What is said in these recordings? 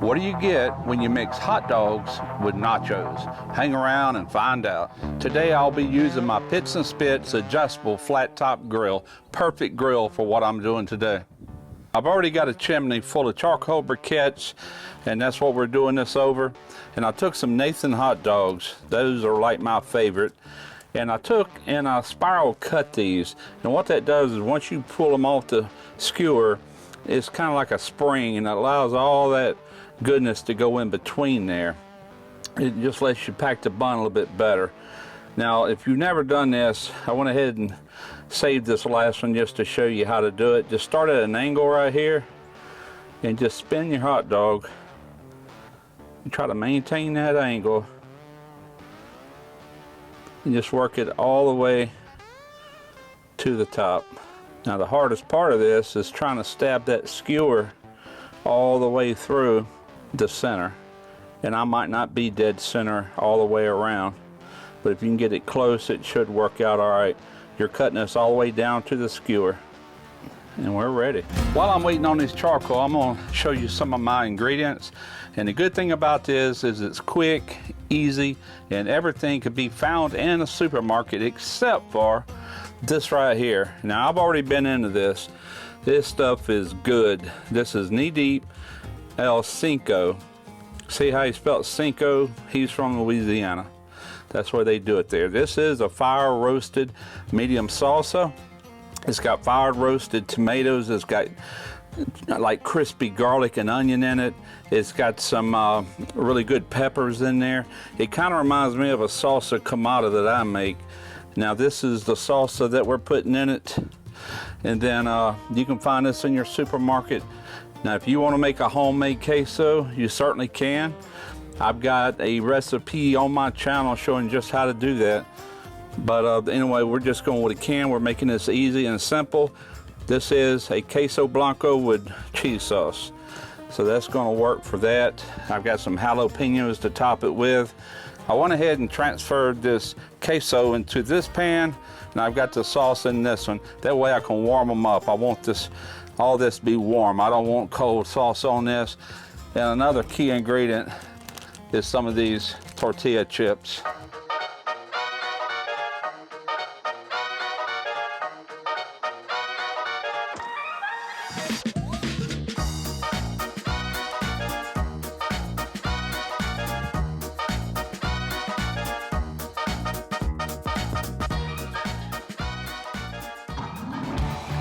What do you get when you mix hot dogs with nachos? Hang around and find out. Today I'll be using my Pits and Spits adjustable flat top grill. Perfect grill for what I'm doing today. I've already got a chimney full of charcoal briquettes, and that's what we're doing this over. And I took some Nathan hot dogs. Those are like my favorite. And I took and I spiral cut these. And what that does is once you pull them off the skewer, it's kind of like a spring, and it allows all that goodness to go in between there. It just lets you pack the bun a little bit better. Now, if you've never done this, I went ahead and saved this last one just to show you how to do it. Just start at an angle right here and just spin your hot dog and try to maintain that angle and just work it all the way to the top. Now, the hardest part of this is trying to stab that skewer all the way through the center, and I might not be dead center all the way around, but if you can get it close, it should work out all right. You're cutting this all the way down to the skewer, and we're ready. While I'm waiting on this charcoal, I'm going to show you some of my ingredients. And the good thing about this is it's quick, easy, and everything can be found in a supermarket except for this right here. Now, I've already been into this. This stuff is good. This is knee deep El Cinco. See how he spelled Cinco? He's from Louisiana. That's where they do it there. This is a fire roasted medium salsa. It's got fire roasted tomatoes. It's got like crispy garlic and onion in it. It's got some really good peppers in there. It kind of reminds me of a salsa camada that I make. Now, this is the salsa that we're putting in it. And then you can find this in your supermarket. Now, if you want to make a homemade queso, you certainly can. I've got a recipe on my channel showing just how to do that. But anyway, we're just going with a can. We're making this easy and simple. This is a queso blanco with cheese sauce. So that's going to work for that. I've got some jalapenos to top it with. I went ahead and transferred this queso into this pan, and I've got the sauce in this one. That way I can warm them up. I want all this to be warm. I don't want cold sauce on this. And another key ingredient is some of these tortilla chips.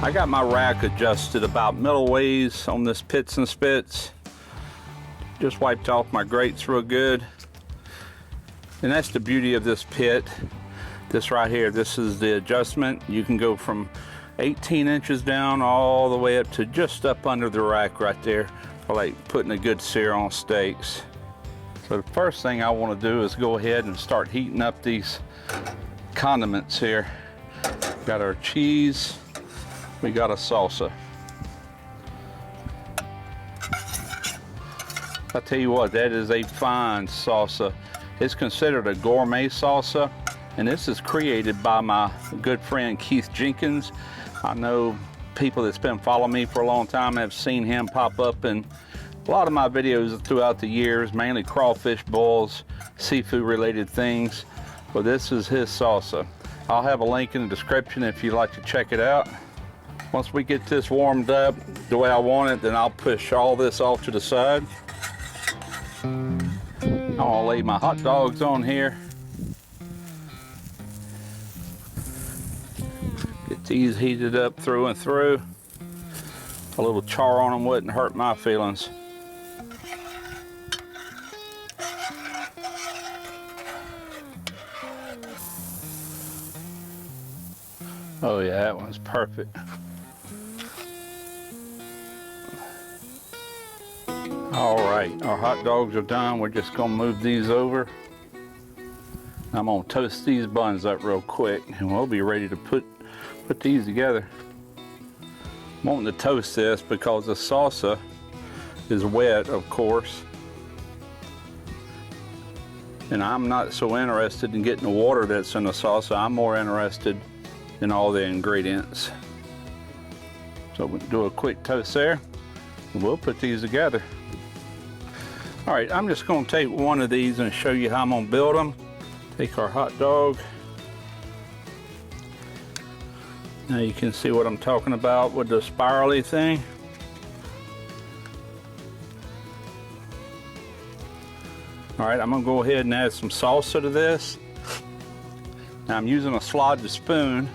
I got my rack adjusted about middle ways on this Pits and Spits. Just wiped off my grates real good. And that's the beauty of this pit. This right here, this is the adjustment. You can go from 18 inches down all the way up to just up under the rack right there, for like putting a good sear on steaks. So the first thing I want to do is go ahead and start heating up these condiments here. Got our cheese. We got a salsa. I tell you what, that is a fine salsa. It's considered a gourmet salsa, and this is created by my good friend Keith Jenkins. I know people that's been following me for a long time have seen him pop up in a lot of my videos throughout the years, mainly crawfish boils, seafood related things. But this is his salsa. I'll have a link in the description if you'd like to check it out. Once we get this warmed up the way I want it, then I'll push all this off to the side. I'll lay my hot dogs on here. Get these heated up through and through. A little char on them wouldn't hurt my feelings. Oh yeah, that one's perfect. All right, our hot dogs are done. We're just gonna move these over. I'm gonna toast these buns up real quick, and we'll be ready to put these together. I'm wanting to toast this because the salsa is wet, of course. And I'm not so interested in getting the water that's in the salsa. I'm more interested in all the ingredients. So we'll do a quick toast there, and we'll put these together. All right, I'm just gonna take one of these and show you how I'm gonna build them. Take our hot dog. Now you can see what I'm talking about with the spirally thing. All right, I'm gonna go ahead and add some salsa to this. Now I'm using a slotted spoon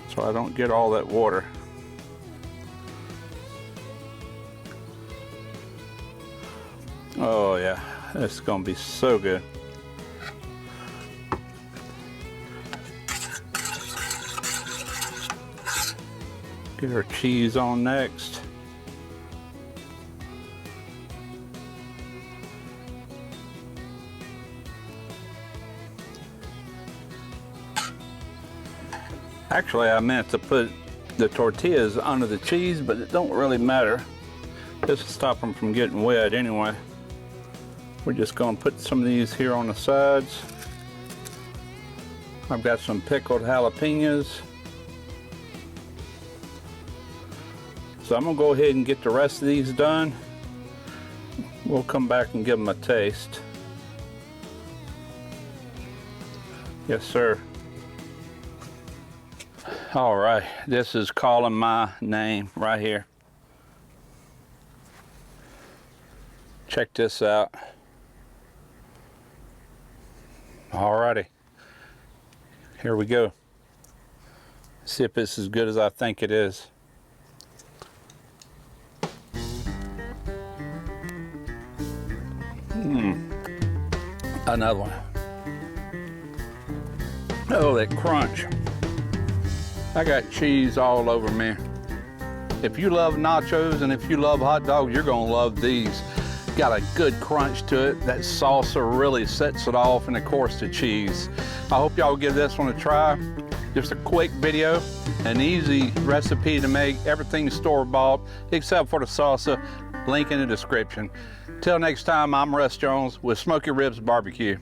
so I don't get all that water. Oh yeah, it's gonna be so good. Get our cheese on next. Actually, I meant to put the tortillas under the cheese, but it don't really matter. Just to stop them from getting wet anyway. We're just gonna put some of these here on the sides. I've got some pickled jalapenos. So I'm gonna go ahead and get the rest of these done. We'll come back and give them a taste. Yes, sir. All right, this is calling my name right here. Check this out. All righty, here we go. See if this is as good as I think it is. Another one. Oh, that crunch. I got cheese all over me. If you love nachos and if you love hot dogs, you're gonna love these. Got a good crunch to it. That salsa really sets it off, and of course the cheese. I hope y'all give this one a try. Just a quick video, an easy recipe to make. Everything store-bought except for the salsa. Link in the description. Till next time, I'm Russ Jones with Smoky Ribs Barbecue.